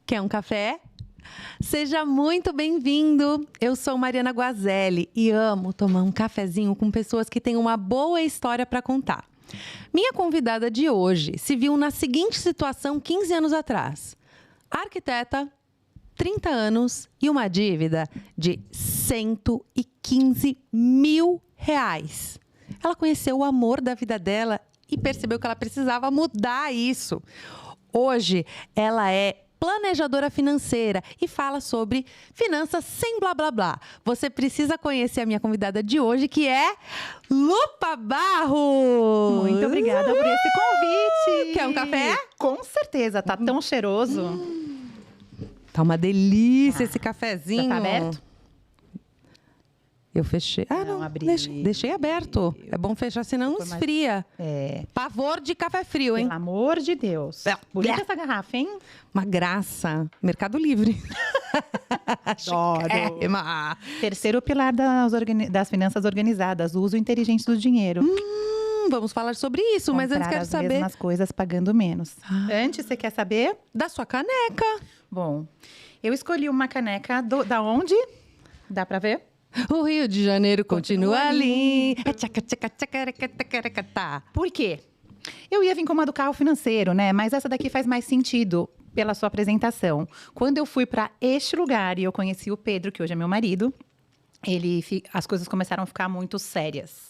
Quer um café? Seja muito bem-vindo! Eu sou Mariana Guazelli e amo tomar um cafezinho com pessoas que têm uma boa história para contar. Minha convidada de hoje se viu na seguinte situação 15 anos atrás. Arquiteta, 30 anos e uma dívida de 115 mil reais. Ela conheceu o amor da vida dela e percebeu que ela precisava mudar isso. Hoje, ela é planejadora financeira e fala sobre finanças sem blá blá blá. Você precisa conhecer a minha convidada de hoje, que é Lupa Barros. Muito obrigada por esse convite. Quer um café? Com certeza, tá tão cheiroso. Tá uma delícia esse cafezinho. Já tá aberto? Eu fechei. Não, abri. Deixei aberto. É bom fechar, senão esfria. Pavor de café frio, hein? Pelo amor de Deus. Bonita essa garrafa, hein? Uma graça. Mercado Livre. Adoro. Chiquérrima. Terceiro pilar das finanças organizadas, o uso inteligente do dinheiro. Vamos falar sobre isso, mas antes quero saber… as mesmas coisas pagando menos. Antes, você quer saber? Da sua caneca. Bom, eu escolhi uma caneca da onde? Dá pra ver? O Rio de Janeiro continua ali. Por quê? Eu ia vir com uma do carro financeiro, né? Mas essa daqui faz mais sentido pela sua apresentação. Quando eu fui para este lugar e eu conheci o Pedro, que hoje é meu marido, as coisas começaram a ficar muito sérias.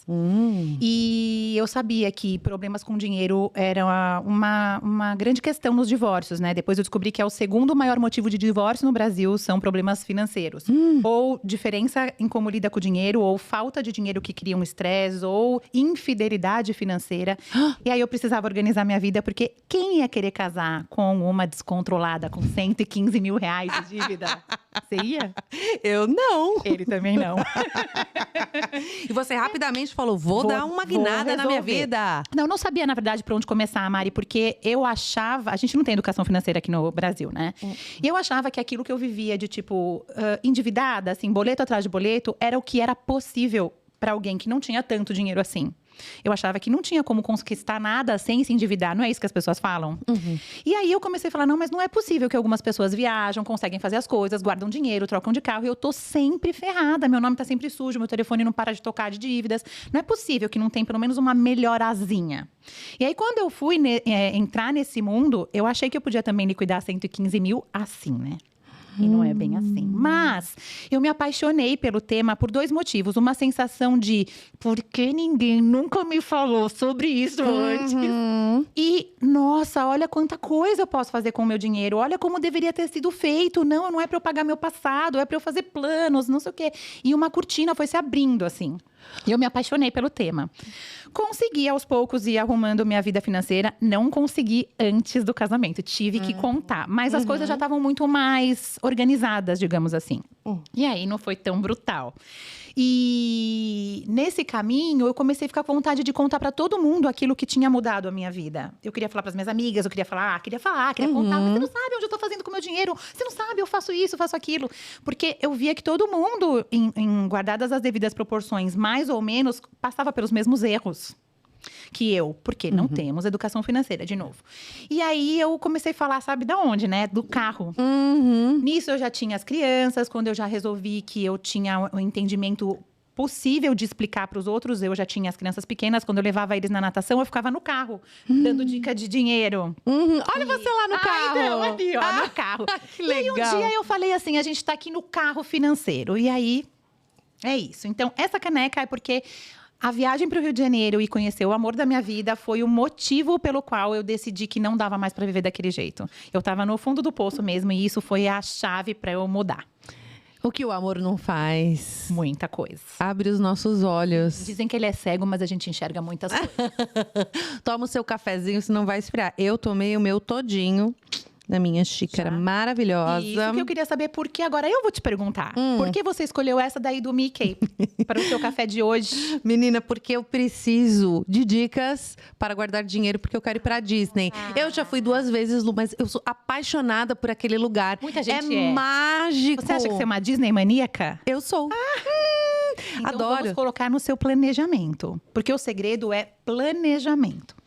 E eu sabia que problemas com dinheiro eram uma grande questão nos divórcios, né? Depois eu descobri que é o segundo maior motivo de divórcio no Brasil, são problemas financeiros. Ou diferença em como lida com o dinheiro, ou falta de dinheiro que cria um estresse, ou infidelidade financeira. E aí eu precisava organizar minha vida, porque quem ia querer casar com uma descontrolada com 115 mil reais de dívida? Você ia? Eu não. Ele também não. E você rapidamente falou, vou dar uma guinada na minha vida. Não sabia, na verdade, por onde começar, Mari, porque eu achava… A gente não tem educação financeira aqui no Brasil, né? E eu achava que aquilo que eu vivia de, tipo, endividada, assim, boleto atrás de boleto, era o que era possível para alguém que não tinha tanto dinheiro assim. Eu achava que não tinha como conquistar nada sem se endividar. Não é isso que as pessoas falam? E aí eu comecei a falar, não, mas não é possível que algumas pessoas viajam, conseguem fazer as coisas, guardam dinheiro, trocam de carro. E eu tô sempre ferrada, meu nome tá sempre sujo, meu telefone não para de tocar de dívidas. Não é possível que não tenha pelo menos uma melhorazinha. E aí quando eu fui entrar nesse mundo, eu achei que eu podia também liquidar 115 mil assim, né? E não é bem assim. Mas eu me apaixonei pelo tema por dois motivos. Uma sensação de, por que ninguém nunca me falou sobre isso antes? E, nossa, olha quanta coisa eu posso fazer com o meu dinheiro. Olha como deveria ter sido feito. Não é pra eu pagar meu passado, é pra eu fazer planos, não sei o quê. E uma cortina foi se abrindo, assim. E eu me apaixonei pelo tema. Consegui, aos poucos, ir arrumando minha vida financeira. Não consegui antes do casamento. Tive que contar. Mas as coisas já estavam muito mais organizadas, digamos assim. E aí, não foi tão brutal. E nesse caminho, eu comecei a ficar com vontade de contar pra todo mundo aquilo que tinha mudado a minha vida. Eu queria falar pras minhas amigas, eu queria queria contar. Mas você não sabe onde eu tô fazendo com o meu dinheiro. Você não sabe, eu faço isso, eu faço aquilo. Porque eu via que todo mundo, guardadas as devidas proporções, mais ou menos, passava pelos mesmos erros que eu, porque não temos educação financeira, de novo. E aí, eu comecei a falar, sabe da onde, né? Do carro. Nisso, eu já tinha as crianças, quando eu já resolvi que eu tinha um entendimento possível de explicar para os outros, eu já tinha as crianças pequenas, quando eu levava eles na natação, eu ficava no carro, dando dica de dinheiro. Olha você lá no carro! Então, ali, ó, no carro. Que legal. E aí, um dia eu falei assim, a gente tá aqui no carro financeiro. E aí, é isso. Então, essa caneca é porque… A viagem para o Rio de Janeiro e conhecer o amor da minha vida foi o motivo pelo qual eu decidi que não dava mais para viver daquele jeito. Eu estava no fundo do poço mesmo e isso foi a chave para eu mudar. O que o amor não faz? Muita coisa. Abre os nossos olhos. Dizem que ele é cego, mas a gente enxerga muitas coisas. Toma o seu cafezinho, senão vai esfriar. Eu tomei o meu todinho na minha xícara maravilhosa. Isso que eu queria saber, porque agora eu vou te perguntar. Por que você escolheu essa daí do Mickey para o seu café de hoje? Menina, porque eu preciso de dicas para guardar dinheiro, porque eu quero ir pra Disney. Eu já fui 2 vezes, Lu, mas eu sou apaixonada por aquele lugar. Muita gente é mágico. Você acha que você é uma Disney maníaca? Eu sou. Então Adoro. Vamos colocar no seu planejamento. Porque o segredo é planejamento.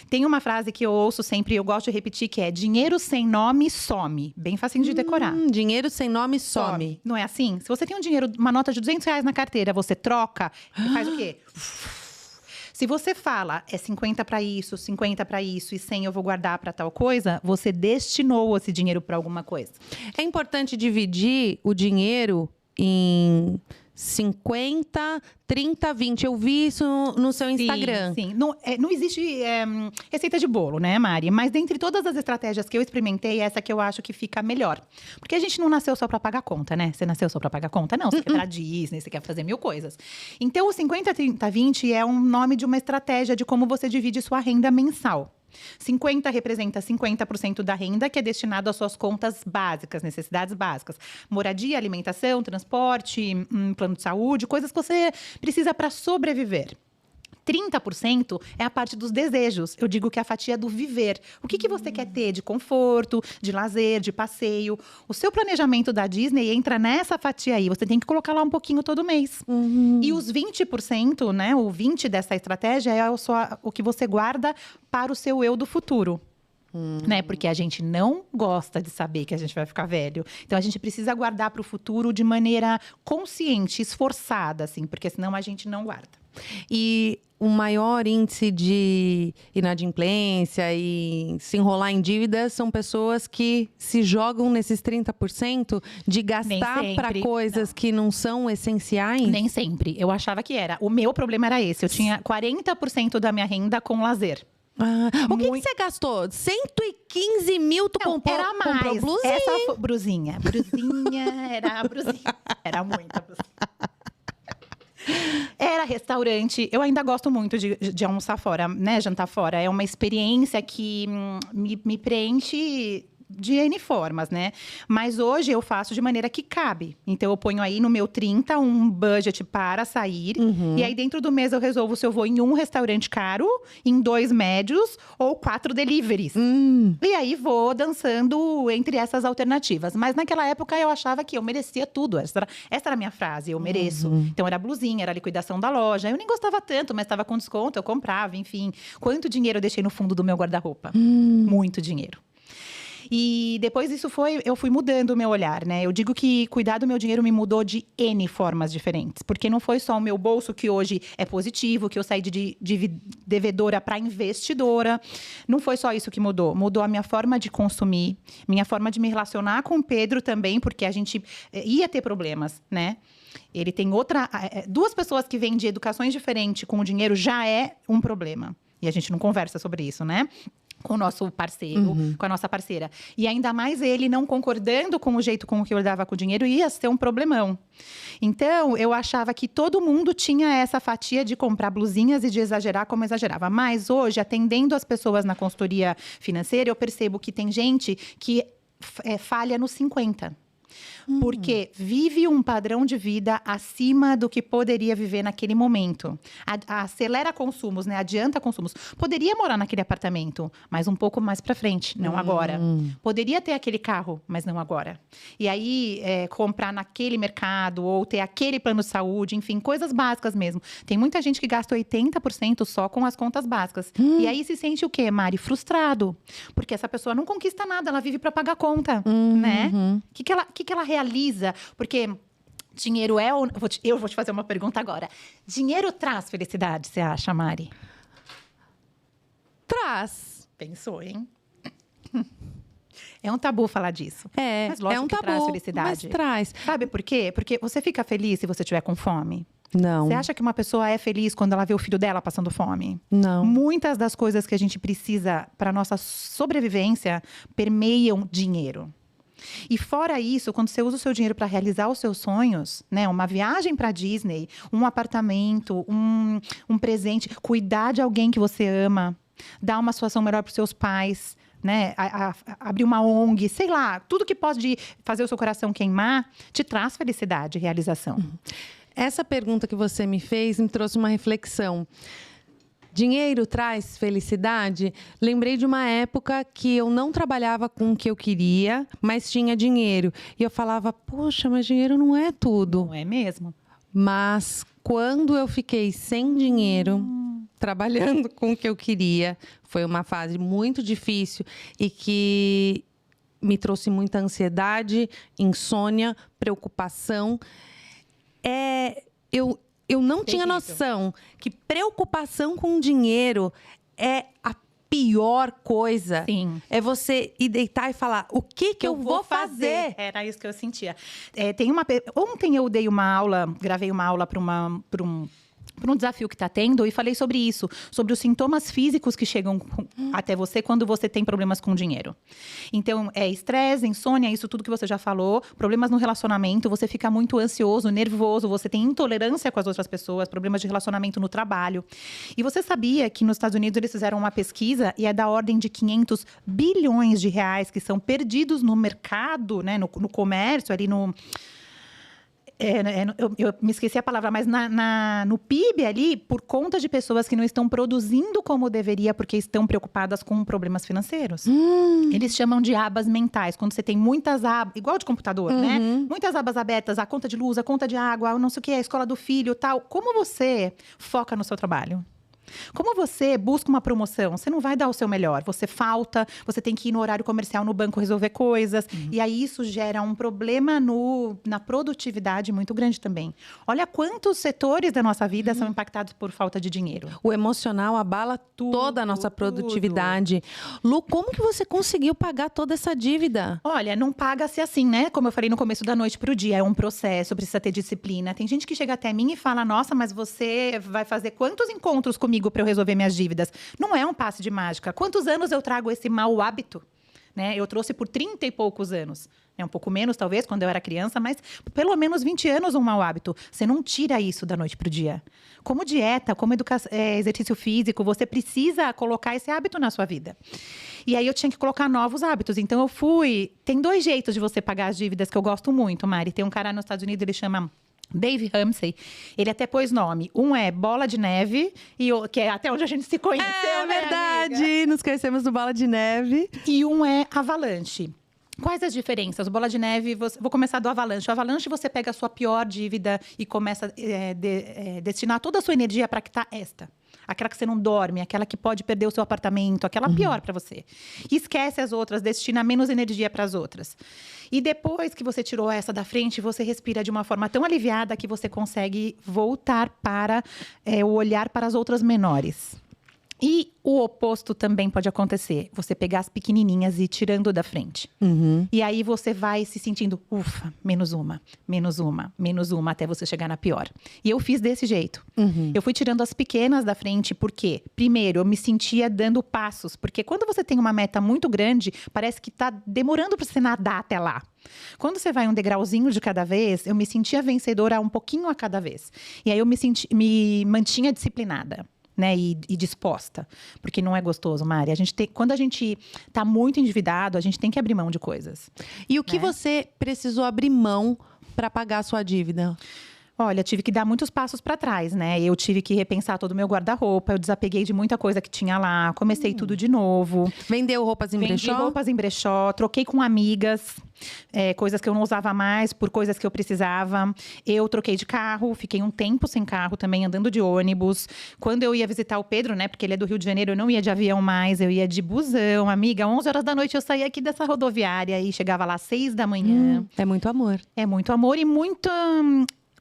Tem uma frase que eu ouço sempre, eu gosto de repetir, que é: dinheiro sem nome some. Bem facinho de decorar. Dinheiro sem nome some. Não é assim? Se você tem um dinheiro, uma nota de R$200 na carteira, você troca e faz o quê? Se você fala, é 50 para isso, 50 para isso e 100 eu vou guardar para tal coisa, você destinou esse dinheiro para alguma coisa. É importante dividir o dinheiro em 50, 30, 20. Eu vi isso no seu Instagram. Sim. Não existe receita de bolo, né, Mari? Mas dentre todas as estratégias que eu experimentei, essa que eu acho que fica melhor. Porque a gente não nasceu só para pagar conta, né? Você nasceu só para pagar conta? Não, você quer ir pra Disney, você quer fazer mil coisas. Então, o 50, 30, 20 é um nome de uma estratégia de como você divide sua renda mensal. 50 representa 50% da renda que é destinado às suas contas básicas, necessidades básicas. Moradia, alimentação, transporte, plano de saúde, coisas que você precisa para sobreviver. 30% é a parte dos desejos. Eu digo que é a fatia do viver. O que você quer ter de conforto, de lazer, de passeio? O seu planejamento da Disney entra nessa fatia aí. Você tem que colocar lá um pouquinho todo mês. E os 20%, né? O 20% dessa estratégia é o que você guarda para o seu eu do futuro. Né? Porque a gente não gosta de saber que a gente vai ficar velho. Então, a gente precisa guardar para o futuro de maneira consciente, esforçada, assim. Porque senão a gente não guarda. E o maior índice de inadimplência e se enrolar em dívidas são pessoas que se jogam nesses 30% de gastar para coisas que não são essenciais? Nem sempre. Eu achava que era. O meu problema era esse. Eu tinha 40% da minha renda com lazer. O que você gastou? 115 mil, tu comprou blusinha? Essa brusinha. Era muita brusinha. Era restaurante. Eu ainda gosto muito de almoçar fora, né? Jantar fora. É uma experiência que me preenche de N formas, né? Mas hoje eu faço de maneira que cabe. Então, eu ponho aí no meu 30 um budget para sair. E aí, dentro do mês, eu resolvo se eu vou em um restaurante caro, em 2 médios ou 4 deliveries. E aí, vou dançando entre essas alternativas. Mas naquela época, eu achava que eu merecia tudo. Essa era a minha frase, eu mereço. Então, era blusinha, era liquidação da loja. Eu nem gostava tanto, mas estava com desconto, eu comprava, enfim. Quanto dinheiro eu deixei no fundo do meu guarda-roupa? Muito dinheiro. E depois eu fui mudando o meu olhar, né? Eu digo que cuidar do meu dinheiro me mudou de N formas diferentes. Porque não foi só o meu bolso, que hoje é positivo, que eu saí de devedora para investidora. Não foi só isso que mudou. Mudou a minha forma de consumir, minha forma de me relacionar com o Pedro também, porque a gente ia ter problemas, né? Ele tem duas pessoas que vêm de educações diferentes com o dinheiro já é um problema. E a gente não conversa sobre isso, né? Com o nosso parceiro, com a nossa parceira. E ainda mais ele não concordando com o jeito com que eu lidava com o dinheiro, ia ser um problemão. Então, eu achava que todo mundo tinha essa fatia de comprar blusinhas e de exagerar como exagerava. Mas hoje, atendendo as pessoas na consultoria financeira, eu percebo que tem gente que falha nos 50%. Porque vive um padrão de vida acima do que poderia viver naquele momento. Acelera consumos, né? Adianta consumos. Poderia morar naquele apartamento, mas um pouco mais para frente, não agora. Poderia ter aquele carro, mas não agora. E aí, comprar naquele mercado ou ter aquele plano de saúde, enfim, coisas básicas mesmo. Tem muita gente que gasta 80% só com as contas básicas. E aí se sente o quê, Mari? Frustrado. Porque essa pessoa não conquista nada, ela vive para pagar conta, né? O que ela realiza? Porque dinheiro eu vou te fazer uma pergunta agora. Dinheiro traz felicidade, você acha, Mari? Traz. Pensou, hein? É um tabu falar disso. Mas lógico um que tabu, traz felicidade. Mas traz. Sabe por quê? Porque você fica feliz se você estiver com fome? Não. Você acha que uma pessoa é feliz quando ela vê o filho dela passando fome? Não. Muitas das coisas que a gente precisa para nossa sobrevivência permeiam dinheiro. E fora isso, quando você usa o seu dinheiro para realizar os seus sonhos, né? Uma viagem para Disney, um apartamento, um presente, cuidar de alguém que você ama, dar uma situação melhor para os seus pais, né? Abrir uma ONG, sei lá, tudo que pode fazer o seu coração queimar, te traz felicidade e realização. Essa pergunta que você me fez me trouxe uma reflexão. Dinheiro traz felicidade? Lembrei de uma época que eu não trabalhava com o que eu queria, mas tinha dinheiro. E eu falava, poxa, mas dinheiro não é tudo. Não é mesmo? Mas quando eu fiquei sem dinheiro, trabalhando com o que eu queria. Foi uma fase muito difícil e que me trouxe muita ansiedade, insônia, preocupação. Eu não tinha noção que preocupação com dinheiro é a pior coisa. Sim. É você ir deitar e falar, o que eu vou fazer? Era isso que eu sentia. Ontem eu dei uma aula, gravei uma aula para um desafio que está tendo e falei sobre isso, sobre os sintomas físicos que chegam até você quando você tem problemas com dinheiro. Então, estresse, insônia, isso tudo que você já falou, problemas no relacionamento, você fica muito ansioso, nervoso, você tem intolerância com as outras pessoas, problemas de relacionamento no trabalho. E você sabia que nos Estados Unidos eles fizeram uma pesquisa e é da ordem de 500 bilhões de reais que são perdidos no mercado, né, no comércio, ali no... eu me esqueci a palavra, mas no PIB ali, por conta de pessoas que não estão produzindo como deveria, porque estão preocupadas com problemas financeiros. Eles chamam de abas mentais, quando você tem muitas abas, igual de computador, né? Muitas abas abertas, a conta de luz, a conta de água, não sei o que, a escola do filho, tal. Como você foca no seu trabalho? Como você busca uma promoção, você não vai dar o seu melhor. Você falta, você tem que ir no horário comercial no banco resolver coisas. E aí isso gera um problema na produtividade muito grande também. Olha quantos setores da nossa vida são impactados por falta de dinheiro. O emocional abala toda a nossa produtividade. Lu, como que você conseguiu pagar toda essa dívida? Olha, não paga-se assim, né? Como eu falei no começo da noite pro dia. É um processo, precisa ter disciplina. Tem gente que chega até mim e fala, nossa, mas você vai fazer quantos encontros comigo para eu resolver minhas dívidas? Não é um passe de mágica. Quantos anos eu trago esse mau hábito? Né? Eu trouxe por 30 e poucos anos. Um pouco menos, talvez, quando eu era criança, mas pelo menos 20 anos um mau hábito. Você não tira isso da noite para o dia. Como dieta, como exercício físico, você precisa colocar esse hábito na sua vida. E aí eu tinha que colocar novos hábitos. Então eu fui... Tem 2 jeitos de você pagar as dívidas que eu gosto muito, Mari. Tem um cara nos Estados Unidos, ele chama Dave Ramsey. Ele até pôs nome. Um é Bola de Neve, que é até onde a gente se conheceu, É verdade! Amiga? Nos conhecemos no Bola de Neve. E um é Avalanche. Quais as diferenças? O Bola de Neve, vou começar do Avalanche. O Avalanche, você pega a sua pior dívida e começa a destinar toda a sua energia para quitar esta. Aquela que você não dorme, aquela que pode perder o seu apartamento, aquela pior para você. E esquece as outras, destina menos energia para as outras. E depois que você tirou essa da frente, você respira de uma forma tão aliviada que você consegue voltar para o olhar para as outras menores. E o oposto também pode acontecer. Você pegar as pequenininhas e ir tirando da frente. E aí você vai se sentindo, ufa, menos uma, até você chegar na pior. E eu fiz desse jeito. Eu fui tirando as pequenas da frente, porque, primeiro, eu me sentia dando passos. Porque quando você tem uma meta muito grande, parece que tá demorando para você nadar até lá. Quando você vai um degrauzinho de cada vez, eu me sentia vencedora um pouquinho a cada vez. E aí eu me mantinha disciplinada. Né, e disposta, porque não é gostoso, Mari. Quando a gente tá muito endividado, a gente tem que abrir mão de coisas. E o que você precisou abrir mão para pagar a sua dívida? Olha, tive que dar muitos passos para trás, né? Eu tive que repensar todo o meu guarda-roupa, eu desapeguei de muita coisa que tinha lá, comecei tudo de novo. Vendeu roupas em brechó? Vendi roupas em brechó, troquei com amigas, coisas que eu não usava mais por coisas que eu precisava. Eu troquei de carro, fiquei um tempo sem carro também, andando de ônibus. Quando eu ia visitar o Pedro, né? Porque ele é do Rio de Janeiro, eu não ia de avião mais, eu ia de busão. Amiga, 11 horas da noite eu saía aqui dessa rodoviária e chegava lá às 6 da manhã. É muito amor. É muito amor e muita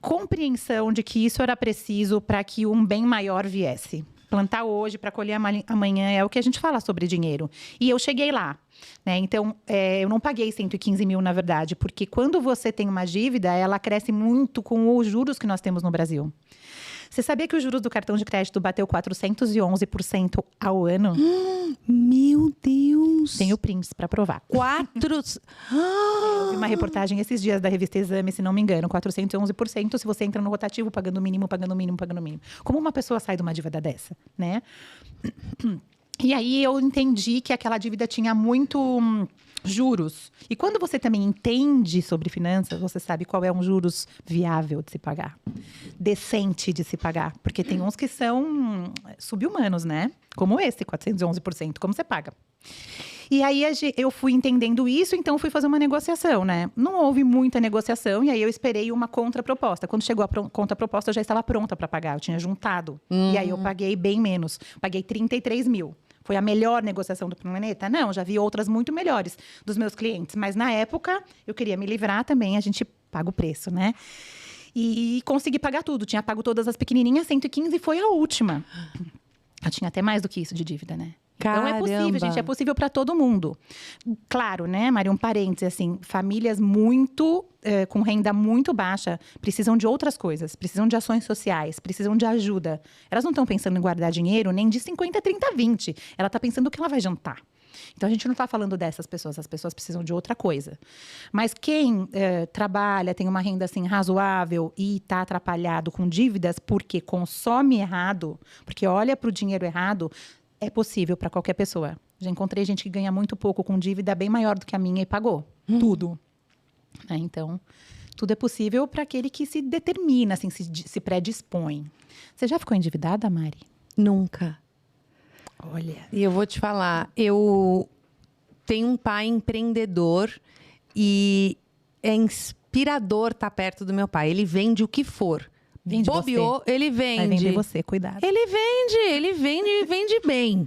compreensão de que isso era preciso para que um bem maior viesse. Plantar hoje para colher amanhã é o que a gente fala sobre dinheiro. E eu cheguei lá, né? Então, eu não paguei 115 mil, na verdade. Porque quando você tem uma dívida, ela cresce muito com os juros que nós temos no Brasil. Você sabia que os juros do cartão de crédito bateu 411% ao ano? Meu Deus! Tem o prints para provar. Eu vi uma reportagem esses dias da revista Exame, se não me engano. 411% se você entra no rotativo pagando o mínimo, pagando o mínimo, pagando o mínimo. Como uma pessoa sai de uma dívida dessa, né? E aí eu entendi que aquela dívida tinha muito juros. E quando você também entende sobre finanças, você sabe qual é um juros viável de se pagar. Decente de se pagar. Porque tem uns que são sub-humanos, né? Como esse, 411%. Como você paga? E aí eu fui entendendo isso, então fui fazer uma negociação, né? Não houve muita negociação e aí eu esperei uma contraproposta. Quando chegou a contraproposta, eu já estava pronta para pagar, eu tinha juntado. E aí eu paguei bem menos, paguei 33 mil. Foi a melhor negociação do planeta? Não, já vi outras muito melhores dos meus clientes. Mas na época, eu queria me livrar também, a gente paga o preço, né? E consegui pagar tudo. Tinha pago todas as pequenininhas, 115 e foi a última. Eu tinha até mais do que isso de dívida, né? Então é possível, gente, é possível para todo mundo. Claro, né, Mari, um parêntese, assim, famílias com renda muito baixa precisam de outras coisas, precisam de ações sociais, precisam de ajuda. Elas não estão pensando em guardar dinheiro nem de 50, 30, 20. Ela está pensando o que ela vai jantar. Então, a gente não está falando dessas pessoas, as pessoas precisam de outra coisa. Mas quem trabalha, tem uma renda assim, razoável e está atrapalhado com dívidas porque consome errado, porque olha para o dinheiro errado, é possível para qualquer pessoa. Já encontrei gente que ganha muito pouco com dívida bem maior do que a minha e pagou. Tudo. Então, tudo é possível para aquele que se determina, assim, se predispõe. Você já ficou endividada, Mari? Nunca. Olha. E eu vou te falar, eu tenho um pai empreendedor e é inspirador estar perto do meu pai. Ele vende o que for. Vende Bobeou, você. ele vende. Vai vender você, cuidado. Ele vende bem.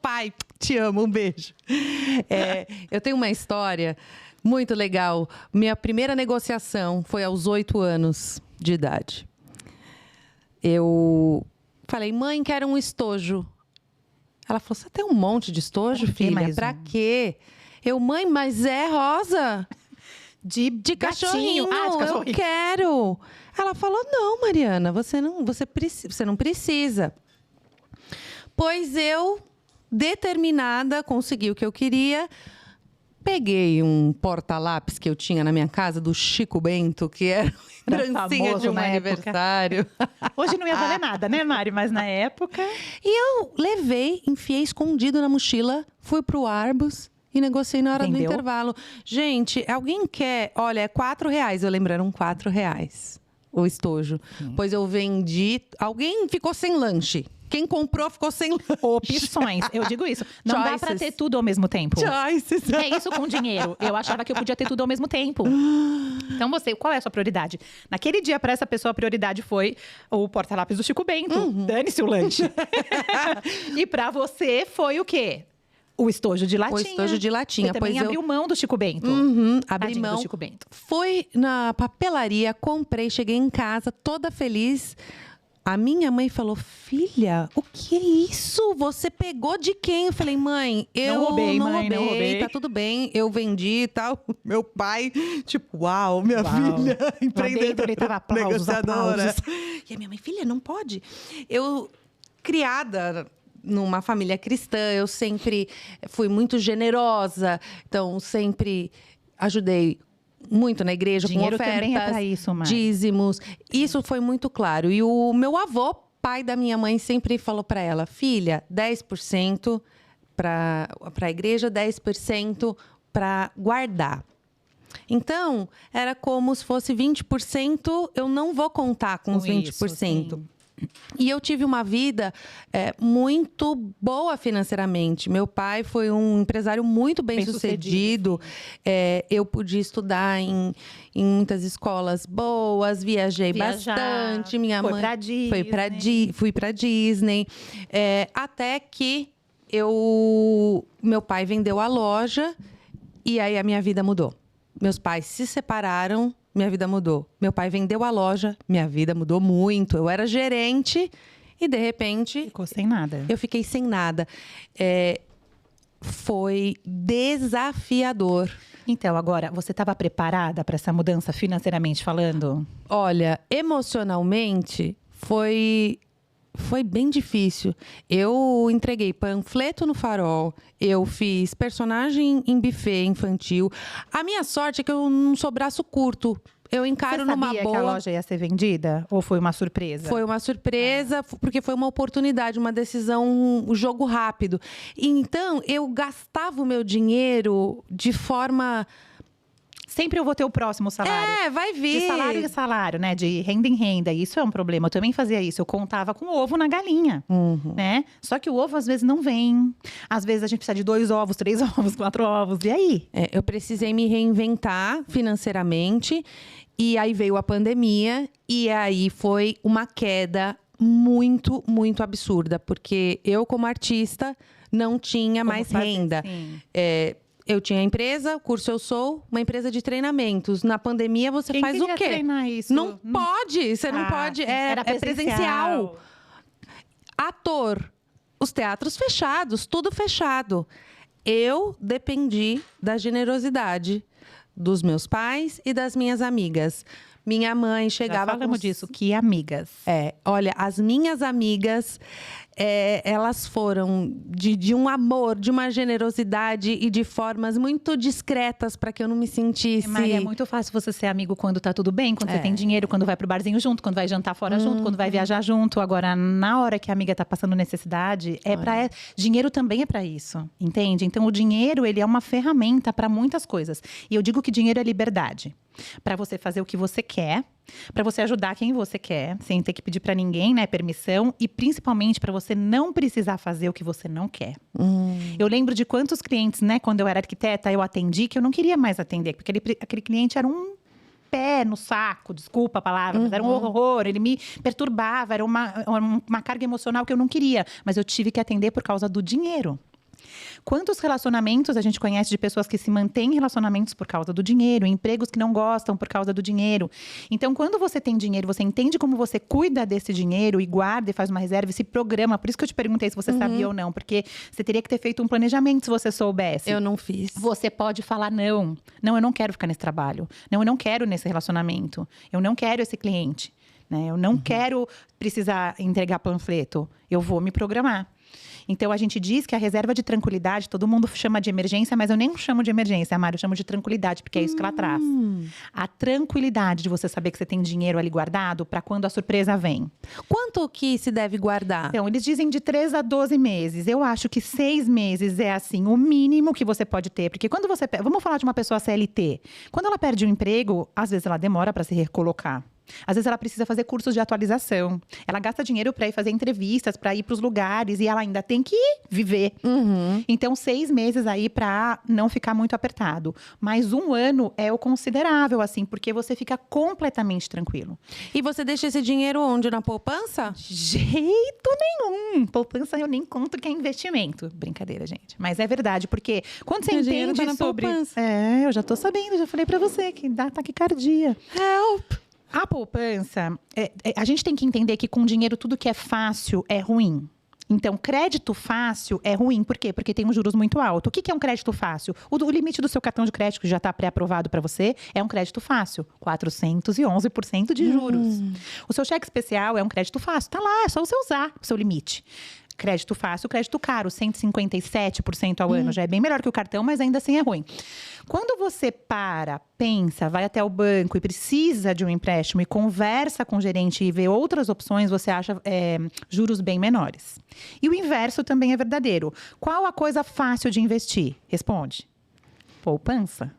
Pai, te amo, um beijo. Eu tenho uma história muito legal. Minha primeira negociação foi aos 8 anos de idade. Eu falei, mãe, quero um estojo. Ela falou, você tem um monte de estojo, filha? Pra quê? Eu, mãe, mas é rosa. De cachorrinho. De cachorrinho. Eu quero. Ela falou, não, Mariana, você não precisa. Pois eu, determinada, consegui o que eu queria. Peguei um porta-lápis que eu tinha na minha casa, do Chico Bento, que era lembrancinha de um aniversário. Hoje não ia valer nada, né, Mari? Mas na época... E eu levei, enfiei escondido na mochila, fui pro Arbus e negociei na hora do intervalo. Gente, alguém quer... Olha, é R$4, eu lembro, eram R$4 o estojo. Pois eu vendi... Alguém ficou sem lanche. Quem comprou ficou sem lanche. Opções, eu digo isso. Não dá pra ter tudo ao mesmo tempo. Choices. É isso com dinheiro. Eu achava que eu podia ter tudo ao mesmo tempo. Então qual é a sua prioridade? Naquele dia, pra essa pessoa, a prioridade foi o porta-lápis do Chico Bento. Dane-se o lanche. E pra você, foi o quê? O estojo de latinha. O estojo de latinha. Você também abriu mão do Chico Bento. Abri mão. Do Chico Bento. Fui na papelaria, comprei, cheguei em casa toda feliz. A minha mãe falou, filha, o que é isso? Você pegou de quem? Eu falei, mãe, eu não roubei, tá tudo bem, eu vendi e tal. Meu pai, tipo, uau, minha filha, empreendedora, negociadora. E a minha mãe, filha, não pode. Eu, criada numa família cristã, eu sempre fui muito generosa, então sempre ajudei muito na igreja, dinheiro com ofertas, também é pra isso, Mari. Dízimos. Isso foi muito claro. E o meu avô, pai da minha mãe, sempre falou para ela, filha, 10% para a igreja, 10% para guardar. Então, era como se fosse 20%, eu não vou contar com os 20%. Isso, sim. E eu tive uma vida muito boa financeiramente. Meu pai foi um empresário muito bem sucedido. Eu podia estudar em muitas escolas boas, viajei bastante. Minha mãe fui para Disney. Até que meu pai vendeu a loja e aí a minha vida mudou. Meus pais se separaram. Minha vida mudou. Meu pai vendeu a loja, minha vida mudou muito. Eu era gerente e, de repente... Ficou sem nada. Eu fiquei sem nada. Foi desafiador. Então, agora, você estava preparada para essa mudança financeiramente falando? Olha, emocionalmente, foi bem difícil. Eu entreguei panfleto no Farol, eu fiz personagem em buffet infantil. A minha sorte é que eu não sou braço curto. Eu encaro numa boa. Você sabia que a loja ia ser vendida? Ou foi uma surpresa? Foi uma surpresa, porque foi uma oportunidade, uma decisão, um jogo rápido. Então, eu gastava o meu dinheiro de forma... Sempre eu vou ter o próximo salário. Vai vir. De salário em salário, né? De renda em renda. Isso é um problema. Eu também fazia isso. Eu contava com o ovo na galinha, né? Só que o ovo, às vezes, não vem. Às vezes, a gente precisa de 2 ovos, 3 ovos, 4 ovos. E aí? Eu precisei me reinventar financeiramente. E aí veio a pandemia. E aí foi uma queda muito, muito absurda. Porque eu, como artista, não tinha mais renda. Eu tinha a empresa, o Curso Eu Sou, uma empresa de treinamentos. Na pandemia, você Quem faz o quê? treinar isso? Não pode, você não pode. Era presencial. Ator, os teatros fechados, tudo fechado. Eu dependi da generosidade dos meus pais e das minhas amigas. Minha mãe chegava... Já falamos disso, que amigas. Olha, as minhas amigas, elas foram de um amor, de uma generosidade e de formas muito discretas para que eu não me sentisse… Maria, é muito fácil você ser amigo quando tá tudo bem, quando você tem dinheiro, quando vai pro barzinho junto, quando vai jantar fora junto, quando vai viajar junto. Agora, na hora que a amiga tá passando necessidade, dinheiro também é para isso, entende? Então, o dinheiro, ele é uma ferramenta para muitas coisas. E eu digo que dinheiro é liberdade. Para você fazer o que você quer, para você ajudar quem você quer, sem ter que pedir para ninguém, né, permissão, e principalmente para você não precisar fazer o que você não quer. Eu lembro de quantos clientes, né, quando eu era arquiteta, eu atendi que eu não queria mais atender, porque aquele cliente era um pé no saco, desculpa a palavra, mas era um horror, ele me perturbava, era uma carga emocional que eu não queria, mas eu tive que atender por causa do dinheiro. Quantos relacionamentos a gente conhece de pessoas que se mantêm em relacionamentos por causa do dinheiro, empregos que não gostam por causa do dinheiro. Então, quando você tem dinheiro, você entende como você cuida desse dinheiro e guarda e faz uma reserva e se programa. Por isso que eu te perguntei se você sabia ou não, porque você teria que ter feito um planejamento se você soubesse. Eu não fiz. Você pode falar não. Não, eu não quero ficar nesse trabalho. Não, eu não quero nesse relacionamento. Eu não quero esse cliente. Né? Eu não quero precisar entregar panfleto. Eu vou me programar. Então, a gente diz que a reserva de tranquilidade, todo mundo chama de emergência, mas eu nem chamo de emergência, Mário, eu chamo de tranquilidade, porque é isso que ela traz. A tranquilidade de você saber que você tem dinheiro ali guardado para quando a surpresa vem. Quanto que se deve guardar? Então, eles dizem de 3 a 12 meses. Eu acho que 6 meses é, assim, o mínimo que você pode ter. Porque quando você… Vamos falar de uma pessoa CLT. Quando ela perde um emprego, às vezes ela demora para se recolocar. Às vezes ela precisa fazer cursos de atualização. Ela gasta dinheiro para ir fazer entrevistas, para ir para os lugares. E ela ainda tem que viver. Então, 6 meses aí para não ficar muito apertado. Mas 1 ano é o considerável, assim. Porque você fica completamente tranquilo. E você deixa esse dinheiro onde? Na poupança? Jeito nenhum. Poupança eu nem conto que é investimento. Brincadeira, gente. Mas é verdade. Porque quando você entende tá sobre… poupança. Eu já tô sabendo. Já falei para você que dá taquicardia. Help! A poupança, a gente tem que entender que com dinheiro tudo que é fácil é ruim. Então, crédito fácil é ruim. Por quê? Porque tem um juros muito alto. O que é um crédito fácil? O limite do seu cartão de crédito, que já está pré-aprovado para você, é um crédito fácil. 411% de juros. O seu cheque especial é um crédito fácil. Está lá, é só você usar o seu limite. Crédito fácil, crédito caro, 157% ao ano. Já é bem melhor que o cartão, mas ainda assim é ruim. Quando você pensa, vai até o banco e precisa de um empréstimo e conversa com o gerente e vê outras opções, você acha juros bem menores. E o inverso também é verdadeiro. Qual a coisa fácil de investir? Responde. Poupança.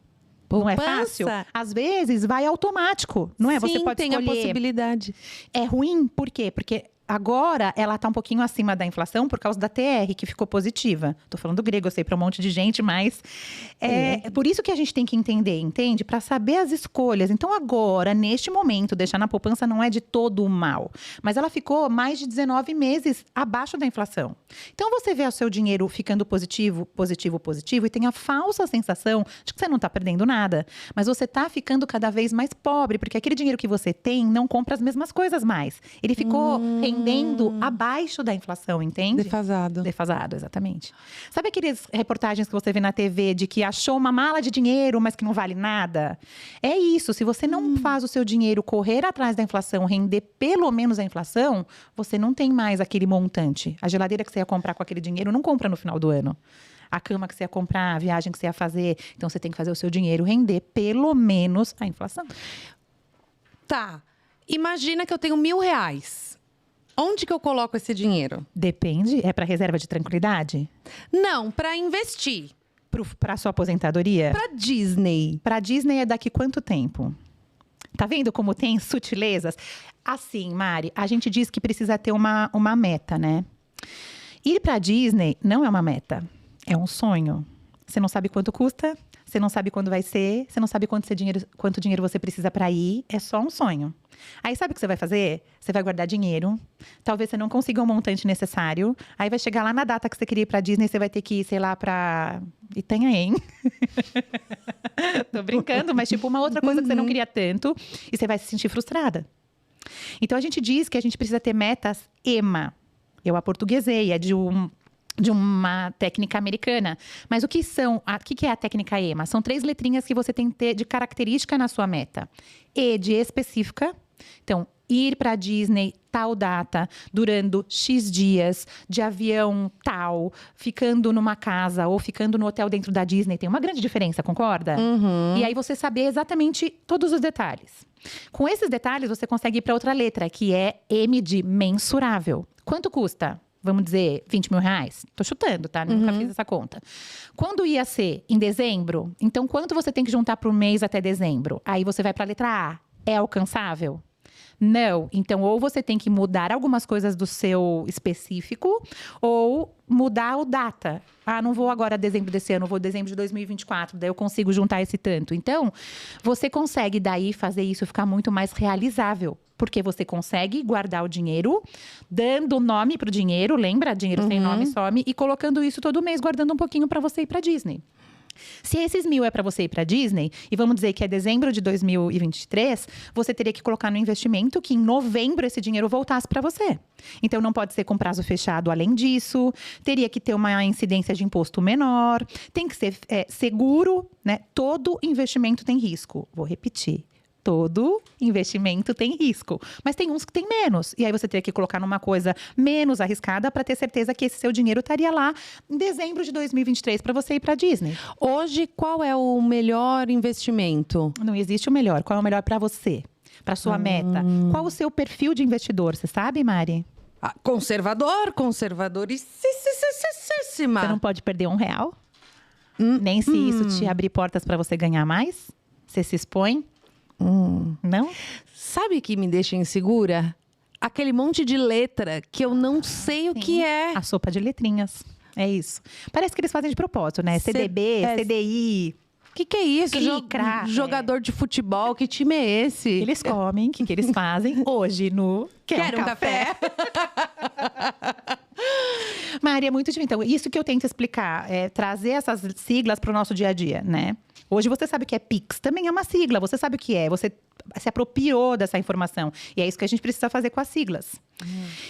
Não é fácil? Às vezes vai automático, não é? Sim, você pode escolher. Tem a possibilidade. É ruim, por quê? Porque agora ela está um pouquinho acima da inflação por causa da TR, que ficou positiva. Tô falando grego, eu sei, para um monte de gente, mas é por isso que a gente tem que entender, entende? Para saber as escolhas. Então agora, neste momento, deixar na poupança não é de todo o mal. Mas ela ficou mais de 19 meses abaixo da inflação. Então você vê o seu dinheiro ficando positivo, e tem a falsa sensação de que você não está perdendo nada. Mas você está ficando cada vez mais pobre, porque aquele dinheiro que você tem não compra as mesmas coisas mais. Ele ficou rendendo abaixo da inflação, entende? Defasado, exatamente. Sabe aqueles reportagens que você vê na TV de que achou uma mala de dinheiro, mas que não vale nada? É isso. Se você não faz o seu dinheiro correr atrás da inflação, render pelo menos a inflação, você não tem mais aquele montante. A geladeira que você ia comprar com aquele dinheiro, não compra no final do ano. A cama que você ia comprar, a viagem que você ia fazer. Então, você tem que fazer o seu dinheiro render pelo menos a inflação. Tá. Imagina que eu tenho R$1.000. Onde que eu coloco esse dinheiro? Depende. É para reserva de tranquilidade? Não, para investir. Pra sua aposentadoria? Pra Disney. Pra Disney é daqui quanto tempo? Tá vendo como tem sutilezas? Assim, Mari, a gente diz que precisa ter uma meta, né? Ir pra Disney não é uma meta, é um sonho. Você não sabe quanto custa, você não sabe quando vai ser, você não sabe quanto dinheiro você precisa pra ir, é só um sonho. Aí sabe o que você vai fazer? Você vai guardar dinheiro, talvez você não consiga o montante necessário, aí vai chegar lá na data que você queria ir pra Disney, você vai ter que ir, sei lá, pra Itanhaém. Tô brincando, mas tipo uma outra coisa que você não queria tanto e você vai se sentir frustrada. Então a gente diz que a gente precisa ter metas EMA. Eu aportuguesei, é de uma técnica americana. Mas o que que é a técnica EMA? São 3 letrinhas que você tem que ter de característica na sua meta. E de específica. Então, ir para Disney tal data, durando X dias, de avião tal, ficando numa casa ou ficando no hotel dentro da Disney. Tem uma grande diferença, concorda? Uhum. E aí você saber exatamente todos os detalhes. Com esses detalhes, você consegue ir para outra letra, que é M de mensurável. Quanto custa? Vamos dizer, 20 mil reais? Tô chutando, tá? Nunca fiz essa conta. Quando ia ser? Em dezembro? Então, quanto você tem que juntar por mês até dezembro? Aí você vai para a letra A. É alcançável? Não. Então, ou você tem que mudar algumas coisas do seu específico, ou mudar a data. Ah, não vou agora dezembro desse ano, vou dezembro de 2024, daí eu consigo juntar esse tanto. Então, você consegue daí fazer isso ficar muito mais realizável. Porque você consegue guardar o dinheiro, dando nome pro dinheiro, lembra? Dinheiro sem nome some, e colocando isso todo mês, guardando um pouquinho para você ir para Disney. Se esses 1.000 é para você ir para Disney, e vamos dizer que é dezembro de 2023, você teria que colocar no investimento que em novembro esse dinheiro voltasse para você. Então, não pode ser com prazo fechado além disso, teria que ter uma incidência de imposto menor, tem que ser seguro, né? Todo investimento tem risco. Vou repetir. Todo investimento tem risco, mas tem uns que tem menos. E aí você teria que colocar numa coisa menos arriscada para ter certeza que esse seu dinheiro estaria lá em dezembro de 2023 para você ir para Disney. Hoje, qual é o melhor investimento? Não existe o melhor. Qual é o melhor para você? Para sua meta? Qual o seu perfil de investidor? Você sabe, Mari? Conservadorissima. Você não pode perder R$1. Nem se isso te abrir portas para você ganhar mais. Você se expõe. Não? Sabe o que me deixa insegura? Aquele monte de letra que eu não sei o que é. A sopa de letrinhas. É isso. Parece que eles fazem de propósito, né? CDB, CDI. O que é isso? Clicra, Jogador de futebol, que time é esse? Eles comem, o que eles fazem hoje no Quer um café? Maria, é muito difícil. Então, isso que eu tento explicar, é trazer essas siglas para o nosso dia a dia, né? Hoje você sabe o que é Pix, também é uma sigla, você sabe o que é, você se apropriou dessa informação. E é isso que a gente precisa fazer com as siglas.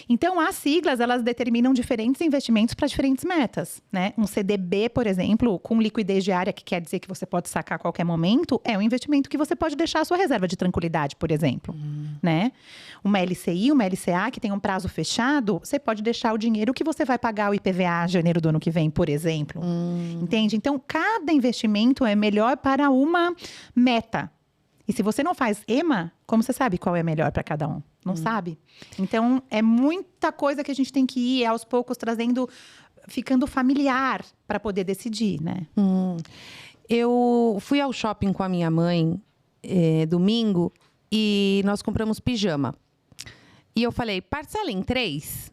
Então, as siglas, elas determinam diferentes investimentos para diferentes metas, né? Um CDB, por exemplo, com liquidez diária, que quer dizer que você pode sacar a qualquer momento, é um investimento que você pode deixar a sua reserva de tranquilidade, por exemplo, né? Uma LCI, uma LCA, que tem um prazo fechado, você pode deixar o dinheiro que você vai pagar o IPVA em janeiro do ano que vem, por exemplo. Entende? Então, cada investimento é melhor para uma meta. E se você não faz EMA, como você sabe qual é melhor para cada um? Não sabe? Então, é muita coisa que a gente tem que ir aos poucos trazendo, ficando familiar para poder decidir, né? Eu fui ao shopping com a minha mãe domingo e nós compramos pijama. E eu falei, parcela em 3?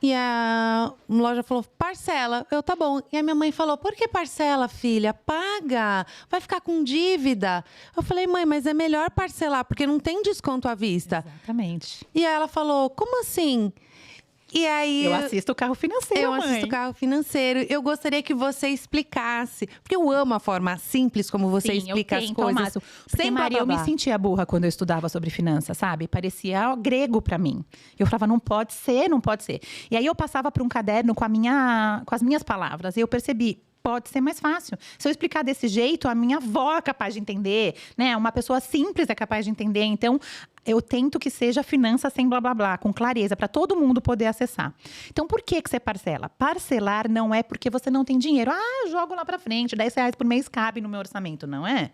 E a loja falou, parcela. Eu, tá bom. E a minha mãe falou, por que parcela, filha? Paga. Vai ficar com dívida. Eu falei, mãe, mas é melhor parcelar, porque não tem desconto à vista. Exatamente. E aí ela falou, como assim? E aí, eu assisto o Carro Financeiro, mãe. assisto o Carro Financeiro. Eu gostaria que você explicasse. Porque eu amo a forma simples como você explica as coisas. Porque, sem Maria, eu me bababá. sentia burra quando eu estudava sobre finanças, sabe? Parecia grego pra mim. Eu falava, não pode ser, não pode ser. E aí eu passava por um caderno com as minhas palavras. E eu percebi, pode ser mais fácil. Se eu explicar desse jeito, a minha avó é capaz de entender, né? Uma pessoa simples é capaz de entender. Então, eu tento que seja finança sem blá, blá, blá, com clareza, para todo mundo poder acessar. Então, por que você parcela? Parcelar não é porque você não tem dinheiro. Ah, eu jogo lá para frente, R$10 por mês cabe no meu orçamento, não é?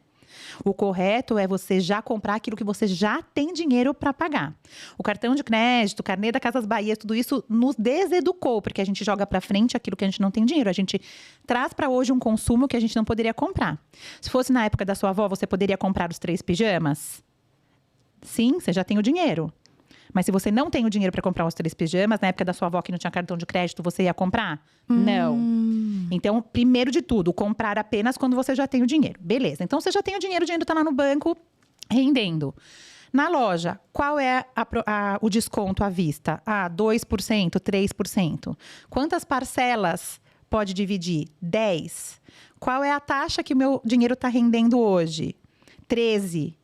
O correto é você já comprar aquilo que você já tem dinheiro para pagar. O cartão de crédito, o carnê da Casas Bahia, tudo isso nos deseducou, porque a gente joga para frente aquilo que a gente não tem dinheiro. A gente traz para hoje um consumo que a gente não poderia comprar. Se fosse na época da sua avó, você poderia comprar os 3 pijamas? Sim, você já tem o dinheiro. Mas se você não tem o dinheiro para comprar os 3 pijamas, na época da sua avó que não tinha cartão de crédito, você ia comprar? Não. Então, primeiro de tudo, comprar apenas quando você já tem o dinheiro. Beleza, então você já tem o dinheiro está lá no banco rendendo. Na loja, qual é o desconto à vista? 2%, 3%. Quantas parcelas pode dividir? 10. Qual é a taxa que o meu dinheiro está rendendo hoje? 13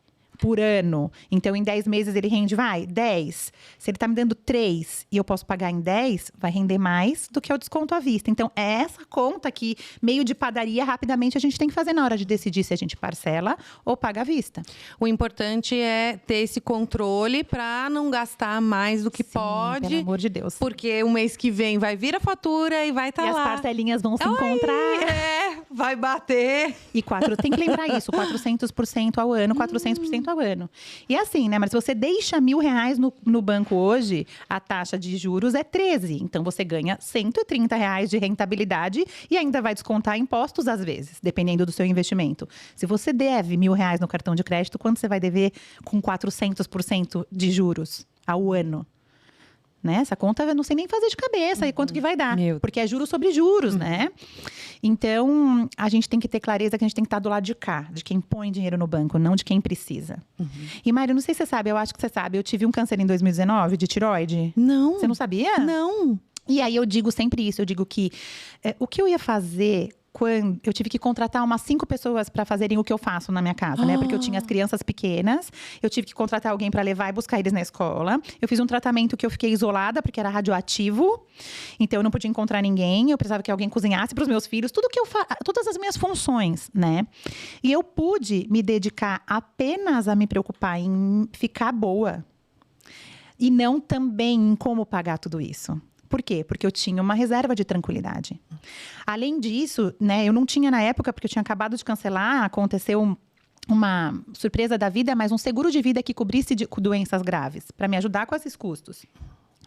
por ano. Então, em 10 meses ele rende, 10. Se ele está me dando 3 e eu posso pagar em 10, vai render mais do que o desconto à vista. Então, é essa conta que, meio de padaria, rapidamente a gente tem que fazer na hora de decidir se a gente parcela ou paga à vista. O importante é ter esse controle para não gastar mais do que pode. Pelo amor de Deus. Porque o mês que vem vai vir a fatura e vai estar lá. E as parcelinhas vão se encontrar. Vai bater. E tem que lembrar isso, 400% ao ano, 400% ao ano. E assim, né? Mas se você deixa R$1.000 no banco hoje, a taxa de juros é 13. Então, você ganha R$130 de rentabilidade e ainda vai descontar impostos às vezes, dependendo do seu investimento. Se você deve R$1.000 no cartão de crédito, quanto você vai dever com 400% de juros ao ano? Né? Essa conta eu não sei nem fazer de cabeça e quanto que vai dar. Porque é juros sobre juros, né? Então, a gente tem que ter clareza que a gente tem que estar do lado de cá, de quem põe dinheiro no banco, não de quem precisa. E, Mário, não sei se você sabe, eu acho que você sabe, eu tive um câncer em 2019 de tireoide. Não. Você não sabia? Não. E aí eu digo sempre isso, eu digo que o que eu ia fazer quando eu tive que contratar umas 5 pessoas para fazerem o que eu faço na minha casa, né? Porque eu tinha as crianças pequenas, eu tive que contratar alguém para levar e buscar eles na escola. Eu fiz um tratamento que eu fiquei isolada, porque era radioativo. Então, eu não podia encontrar ninguém. Eu precisava que alguém cozinhasse para os meus filhos. Todas as minhas funções, né? E eu pude me dedicar apenas a me preocupar em ficar boa. E não também em como pagar tudo isso. Por quê? Porque eu tinha uma reserva de tranquilidade. Além disso, né, eu não tinha na época, porque eu tinha acabado de cancelar, aconteceu uma surpresa da vida, mas um seguro de vida que cobrisse doenças graves, para me ajudar com esses custos.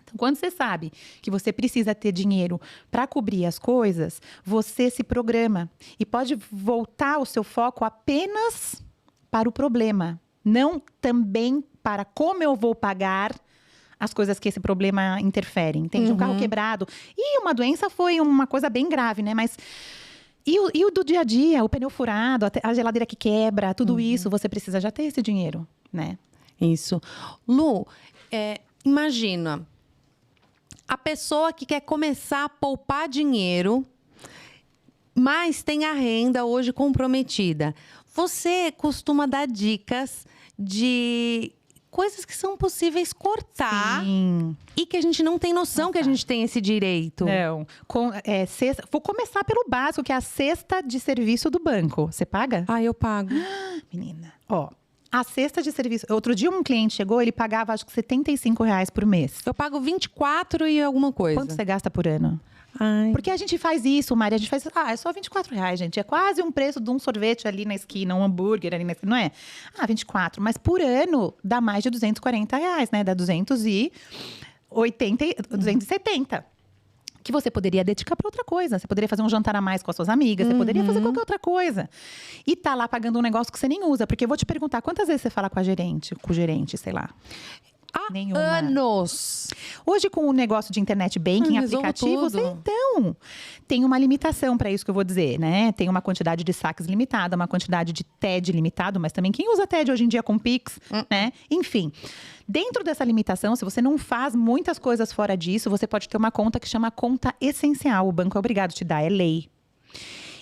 Então, quando você sabe que você precisa ter dinheiro para cobrir as coisas, você se programa e pode voltar o seu foco apenas para o problema, não também para como eu vou pagar as coisas que esse problema interfere, entende? Um carro quebrado. E uma doença foi uma coisa bem grave, né? Mas e o do dia a dia, o pneu furado, a geladeira que quebra, tudo isso, você precisa já ter esse dinheiro, né? Isso. Lu, imagina, a pessoa que quer começar a poupar dinheiro, mas tem a renda hoje comprometida. Você costuma dar dicas de coisas que são possíveis cortar. Sim. E que a gente não tem noção que a gente tem esse direito. Não. Vou começar pelo básico, que é a cesta de serviço do banco. Você paga? Eu pago. Menina, a cesta de serviço. Outro dia um cliente chegou, ele pagava acho que R$75 por mês. Eu pago 24 e alguma coisa. Quanto você gasta por ano? Ai. Porque a gente faz isso, Mari, a gente faz, é só R$24, gente. É quase um preço de um sorvete ali na esquina, um hambúrguer ali na esquina, não é? 24, mas por ano dá mais de R$240, né? Dá 270. Que você poderia dedicar para outra coisa. Você poderia fazer um jantar a mais com as suas amigas, você poderia fazer qualquer outra coisa. E tá lá pagando um negócio que você nem usa. Porque eu vou te perguntar, quantas vezes você fala com o gerente, sei lá? Nenhuma. Anos. Hoje, com o negócio de internet banking, aplicativo, então, tem uma limitação para isso que eu vou dizer, né? Tem uma quantidade de saques limitada, uma quantidade de TED limitado, mas também quem usa TED hoje em dia com Pix, né? Enfim, dentro dessa limitação, se você não faz muitas coisas fora disso, você pode ter uma conta que chama conta essencial. O banco é obrigado a te dar, é lei.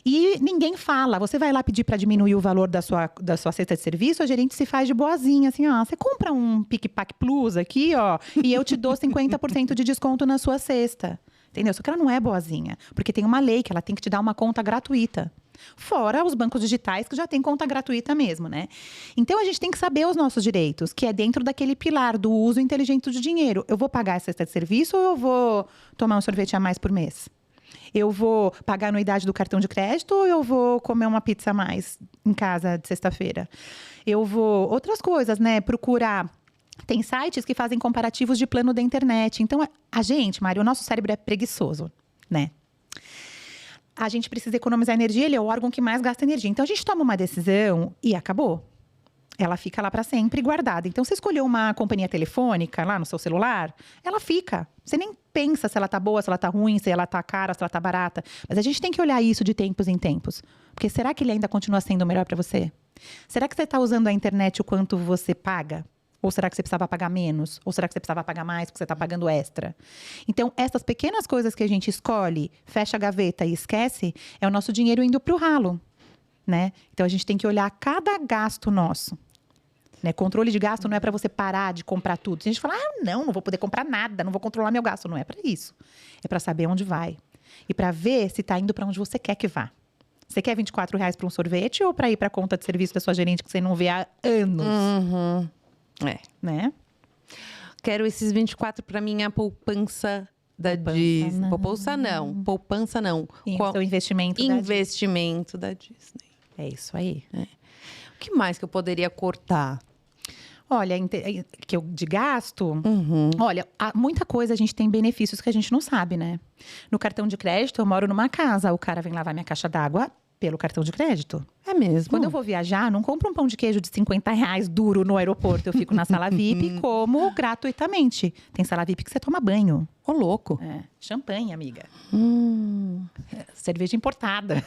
E ninguém fala. Você vai lá pedir para diminuir o valor da sua cesta de serviço, a gerente se faz de boazinha, assim, você compra um PicPac Plus aqui, e eu te dou 50% de desconto na sua cesta. Entendeu? Só que ela não é boazinha, porque tem uma lei que ela tem que te dar uma conta gratuita. Fora os bancos digitais que já tem conta gratuita mesmo, né? Então, a gente tem que saber os nossos direitos, que é dentro daquele pilar do uso inteligente do dinheiro. Eu vou pagar a cesta de serviço ou eu vou tomar um sorvete a mais por mês? Eu vou pagar a anuidade do cartão de crédito ou eu vou comer uma pizza a mais em casa de sexta-feira? Eu vou… Outras coisas, né? Procurar… Tem sites que fazem comparativos de plano da internet. Então, a gente, Mário, o nosso cérebro é preguiçoso, né? A gente precisa economizar energia, ele é o órgão que mais gasta energia. Então, a gente toma uma decisão e acabou. Ela fica lá para sempre guardada. Então, você escolheu uma companhia telefônica lá no seu celular, ela fica. Você nem pensa se ela tá boa, se ela tá ruim, se ela tá cara, se ela tá barata. Mas a gente tem que olhar isso de tempos em tempos. Porque será que ele ainda continua sendo o melhor para você? Será que você tá usando a internet o quanto você paga? Ou será que você precisava pagar menos? Ou será que você precisava pagar mais porque você está pagando extra? Então, essas pequenas coisas que a gente escolhe, fecha a gaveta e esquece, é o nosso dinheiro indo para o ralo, né? Então, a gente tem que olhar cada gasto nosso. Né? Controle de gasto não é para você parar de comprar tudo. Se a gente falar, não vou poder comprar nada, não vou controlar meu gasto. Não é para isso. É para saber onde vai. E para ver se está indo para onde você quer que vá. Você quer R$24 para um sorvete ou para ir para a conta de serviço da sua gerente que você não vê há anos? Né? Quero esses 24 para minha poupança da Disney. Poupança não. Seu investimento da Disney. É isso aí. O que mais que eu poderia cortar? Olha, de gasto, olha, muita coisa a gente tem benefícios que a gente não sabe, né? No cartão de crédito, eu moro numa casa, o cara vem lavar minha caixa d'água pelo cartão de crédito. É mesmo? Quando eu vou viajar, não compro um pão de queijo de R$50 duro no aeroporto. Eu fico na sala VIP e como gratuitamente. Tem sala VIP que você toma banho. Ô, louco. Champanhe, amiga. Cerveja importada.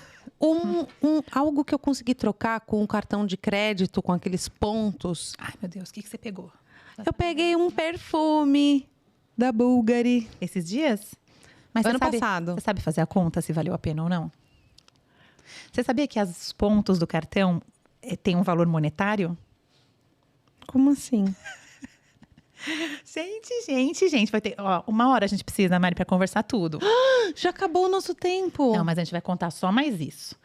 Algo que eu consegui trocar com o cartão de crédito, com aqueles pontos. Ai, meu Deus, o que você pegou? Eu peguei um perfume da Bulgari. Esses dias? Mas ano passado. Você sabe fazer a conta se valeu a pena ou não? Você sabia que os pontos do cartão têm um valor monetário? Como assim? Gente. Vai ter… uma hora a gente precisa, Mari, para conversar tudo. Já acabou o nosso tempo. Não, mas a gente vai contar só mais isso.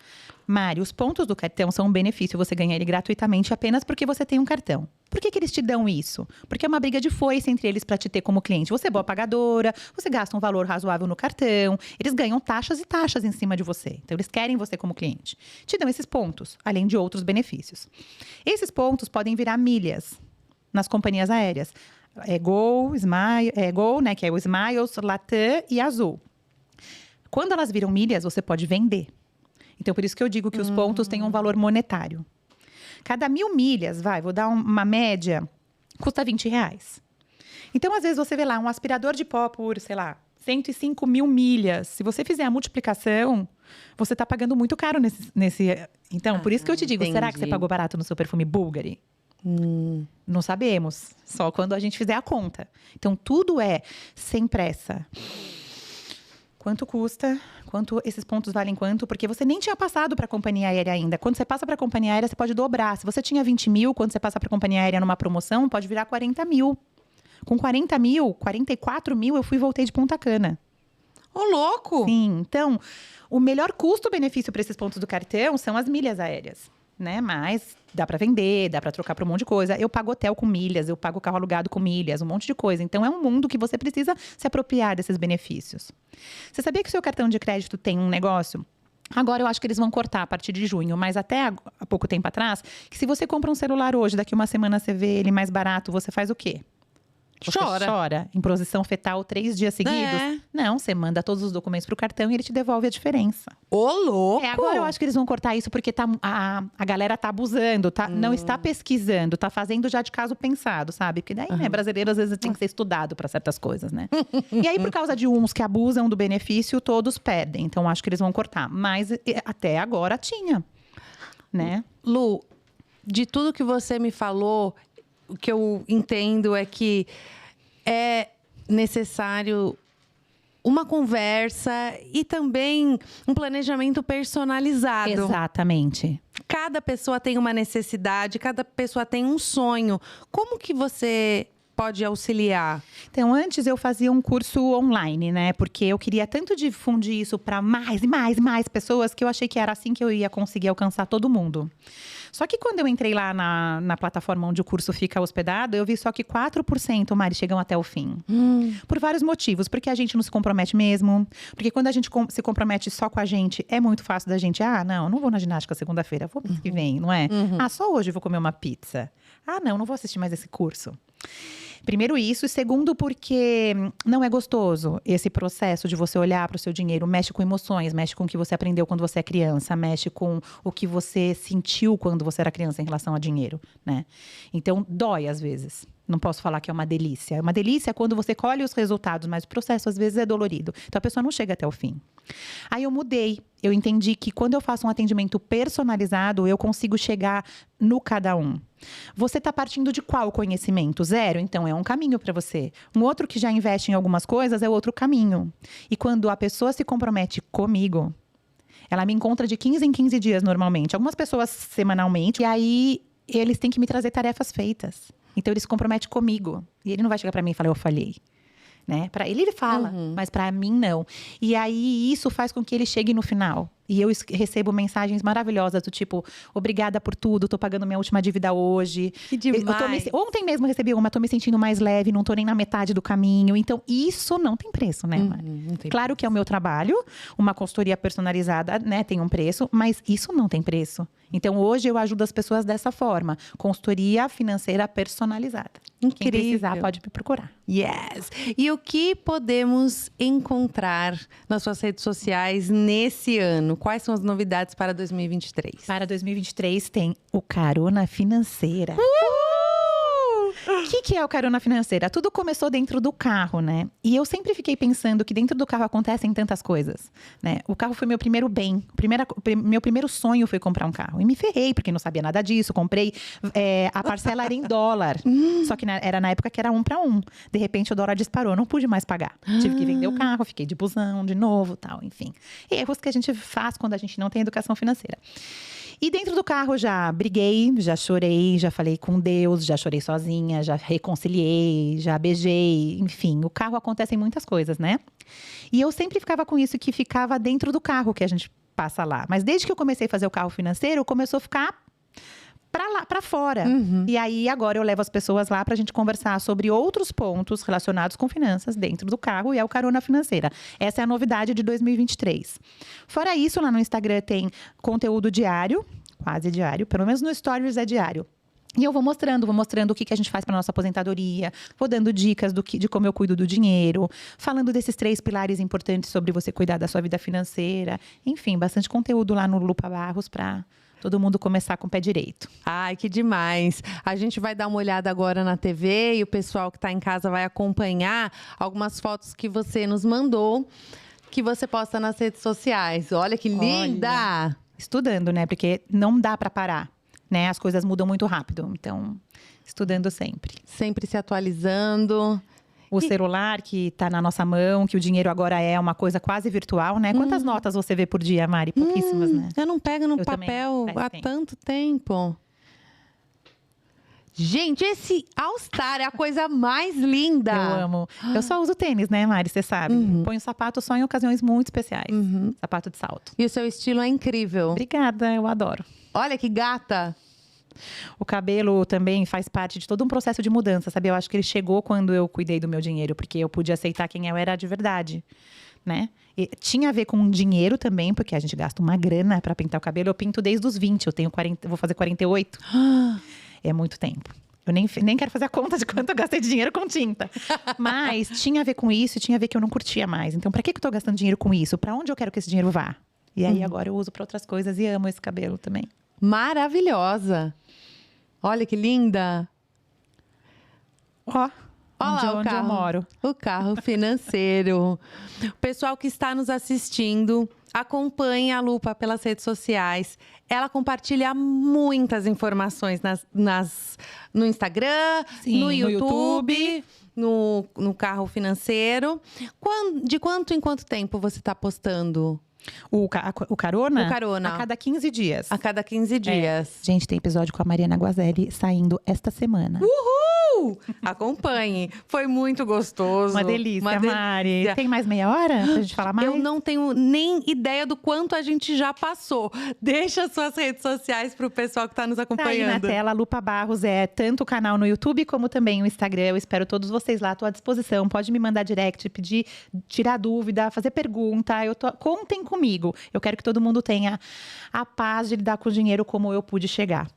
Mari, os pontos do cartão são um benefício. Você ganha ele gratuitamente apenas porque você tem um cartão. Por que eles te dão isso? Porque é uma briga de foice entre eles para te ter como cliente. Você é boa pagadora, você gasta um valor razoável no cartão. Eles ganham taxas e taxas em cima de você. Então, eles querem você como cliente. Te dão esses pontos, além de outros benefícios. Esses pontos podem virar milhas nas companhias aéreas. Gol, né, que é o Smiles, Latam e Azul. Quando elas viram milhas, você pode vender. Então, por isso que eu digo que os pontos têm um valor monetário. Cada 1.000 milhas, vou dar uma média, custa R$20. Então, às vezes, você vê lá um aspirador de pó por, 105 mil milhas. Se você fizer a multiplicação, você está pagando muito caro nesse… Então, por isso que eu te digo, entendi. Será que você pagou barato no seu perfume Bulgari? Não sabemos, só quando a gente fizer a conta. Então, tudo é sem pressa. Quanto custa? Quanto esses pontos valem quanto? Porque você nem tinha passado para a companhia aérea ainda. Quando você passa para a companhia aérea, você pode dobrar. Se você tinha 20 mil, quando você passa para a companhia aérea numa promoção, pode virar 40 mil. Com 40 mil, 44 mil, eu fui e voltei de Punta Cana. Ô, louco! Sim, então, o melhor custo-benefício para esses pontos do cartão são as milhas aéreas. Né? Mas dá para vender, dá para trocar por um monte de coisa. Eu pago hotel com milhas, eu pago carro alugado com milhas, um monte de coisa. Então, é um mundo que você precisa se apropriar desses benefícios. Você sabia que o seu cartão de crédito tem um negócio? Agora, eu acho que eles vão cortar a partir de junho. Mas até há pouco tempo atrás, que se você compra um celular hoje, daqui uma semana você vê ele mais barato, você faz o quê? Você chora em posição fetal 3 dias seguidos? Não, você manda todos os documentos pro cartão e ele te devolve a diferença. Ô, louco! Agora eu acho que eles vão cortar isso porque a galera tá abusando, não está pesquisando, tá fazendo já de caso pensado, sabe? Porque daí, né, brasileiro às vezes tem que ser estudado para certas coisas, né? E aí, por causa de uns que abusam do benefício, todos perdem. Então, acho que eles vão cortar. Mas até agora tinha, né? Lu, de tudo que você me falou, o que eu entendo é que é necessário uma conversa e também um planejamento personalizado. Exatamente. Cada pessoa tem uma necessidade, cada pessoa tem um sonho. Como que você pode auxiliar? Então, antes eu fazia um curso online, né? Porque eu queria tanto difundir isso para mais e mais pessoas que eu achei que era assim que eu ia conseguir alcançar todo mundo. Só que quando eu entrei lá na plataforma onde o curso fica hospedado, eu vi só que 4%, Mari, chegam até o fim. Por vários motivos. Porque a gente não se compromete mesmo. Porque quando a gente se compromete só com a gente, é muito fácil da gente… não vou na ginástica segunda-feira, vou mês que vem, não é? Só hoje eu vou comer uma pizza. Não vou assistir mais esse curso. Primeiro isso, e segundo porque não é gostoso esse processo de você olhar para o seu dinheiro. Mexe com emoções, mexe com o que você aprendeu quando você é criança, mexe com o que você sentiu quando você era criança em relação a dinheiro, né? Então, dói às vezes. Não posso falar que é uma delícia. Uma delícia é quando você colhe os resultados, mas o processo às vezes é dolorido. Então a pessoa não chega até o fim. Aí eu mudei. Eu entendi que quando eu faço um atendimento personalizado, eu consigo chegar no cada um. Você está partindo de qual conhecimento? 0? Então é um caminho para você. Um outro que já investe em algumas coisas é outro caminho. E quando a pessoa se compromete comigo, ela me encontra de 15 em 15 dias normalmente. Algumas pessoas semanalmente. E aí eles têm que me trazer tarefas feitas. Então, ele se compromete comigo. E ele não vai chegar pra mim e falar, eu falhei. Né? Para ele fala, mas para mim não. E aí, isso faz com que ele chegue no final. E eu recebo mensagens maravilhosas do tipo, obrigada por tudo, tô pagando minha última dívida hoje. Que demais. Ontem mesmo recebi uma, tô me sentindo mais leve, não tô nem na metade do caminho. Então, isso não tem preço, né, Mari? Claro que é o meu trabalho, uma consultoria personalizada, né, tem um preço, mas isso não tem preço. Então, hoje eu ajudo as pessoas dessa forma. Consultoria financeira personalizada. Incrível. Quem precisar pode me procurar. Yes! E o que podemos encontrar nas suas redes sociais nesse ano? Quais são as novidades para 2023? Para 2023 tem o Carona Financeira. O que é o Carona Financeira? Tudo começou dentro do carro, né? E eu sempre fiquei pensando que dentro do carro acontecem tantas coisas, né? O carro foi meu primeiro bem. Meu primeiro sonho foi comprar um carro. E me ferrei, porque não sabia nada disso. Comprei, a parcela era em dólar. Só que era na época que era 1 para 1. De repente o dólar disparou, não pude mais pagar. Tive que vender o carro, fiquei de busão de novo, tal, enfim. Erros que a gente faz quando a gente não tem educação financeira. E dentro do carro já briguei, já chorei, já falei com Deus, já chorei sozinha, já reconciliei, já beijei, enfim. O carro acontecem muitas coisas, né? E eu sempre ficava com isso que ficava dentro do carro que a gente passa lá. Mas desde que eu comecei a fazer o carro financeiro, começou a ficar para fora. E aí, agora eu levo as pessoas lá pra gente conversar sobre outros pontos relacionados com finanças dentro do carro e é o Carona Financeira. Essa é a novidade de 2023. Fora isso, lá no Instagram tem conteúdo diário, quase diário, pelo menos no Stories é diário. E eu vou mostrando o que a gente faz para nossa aposentadoria, vou dando dicas de como eu cuido do dinheiro, falando desses 3 pilares importantes sobre você cuidar da sua vida financeira. Enfim, bastante conteúdo lá no Lupa Barros para todo mundo começar com o pé direito. Ai, que demais. A gente vai dar uma olhada agora na TV e o pessoal que está em casa vai acompanhar algumas fotos que você nos mandou, que você posta nas redes sociais. Olha que linda! Olha, estudando, né? Porque não dá para parar, né? As coisas mudam muito rápido. Então, estudando sempre. Sempre se atualizando. O celular que está na nossa mão, que o dinheiro agora é uma coisa quase virtual, né? Quantas notas você vê por dia, Mari? Pouquíssimas, né? Eu não pego no Eu papel também, há tanto tempo. Gente, esse All Star é a coisa mais linda. Eu amo. Eu só uso tênis, né, Mari? Você sabe. Ponho sapato só em ocasiões muito especiais. Sapato de salto. E o seu estilo é incrível. Obrigada, eu adoro. Olha que gata. O cabelo também faz parte de todo um processo de mudança, sabe? Eu acho que ele chegou quando eu cuidei do meu dinheiro, porque eu pude aceitar quem eu era de verdade, né? E tinha a ver com dinheiro também, porque a gente gasta uma grana para pintar o cabelo. Eu pinto desde os 20, eu tenho 40, vou fazer 48. É muito tempo. Eu nem quero fazer a conta de quanto eu gastei de dinheiro com tinta. Mas tinha a ver com isso e tinha a ver que eu não curtia mais. Então, para que eu tô gastando dinheiro com isso? Para onde eu quero que esse dinheiro vá? E aí, agora eu uso para outras coisas e amo esse cabelo também. Maravilhosa. Olha que linda. Ó, Olha onde eu moro. O carro financeiro. O pessoal que está nos assistindo, acompanhe a Lupa pelas redes sociais. Ela compartilha muitas informações no Instagram, Sim, no YouTube, no carro financeiro. De quanto em quanto tempo você está postando? O Carona? O Carona. A cada 15 dias. A cada 15 dias. Gente, tem episódio com a Mariana Guazelli saindo esta semana. Uhul! Acompanhe. Foi muito gostoso. Uma delícia, Mari. Tem mais meia hora pra gente falar mais? Eu não tenho nem ideia do quanto a gente já passou. Deixa suas redes sociais pro pessoal que tá nos acompanhando. Tá aí na tela, Lupa Barros é tanto o canal no YouTube como também o Instagram. Eu espero todos vocês lá, tô à disposição. Pode me mandar direct, pedir, tirar dúvida, fazer pergunta. Contem comigo. Eu quero que todo mundo tenha a paz de lidar com o dinheiro como eu pude chegar.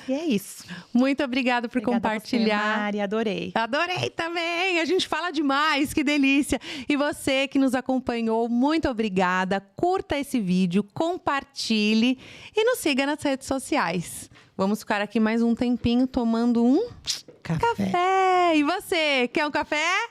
E é isso. Muito obrigada por Obrigada compartilhar. A você, Mari, adorei. Adorei também. A gente fala demais, que delícia. E você que nos acompanhou, muito obrigada. Curta esse vídeo, compartilhe e nos siga nas redes sociais. Vamos ficar aqui mais um tempinho tomando um café. E você, quer um café?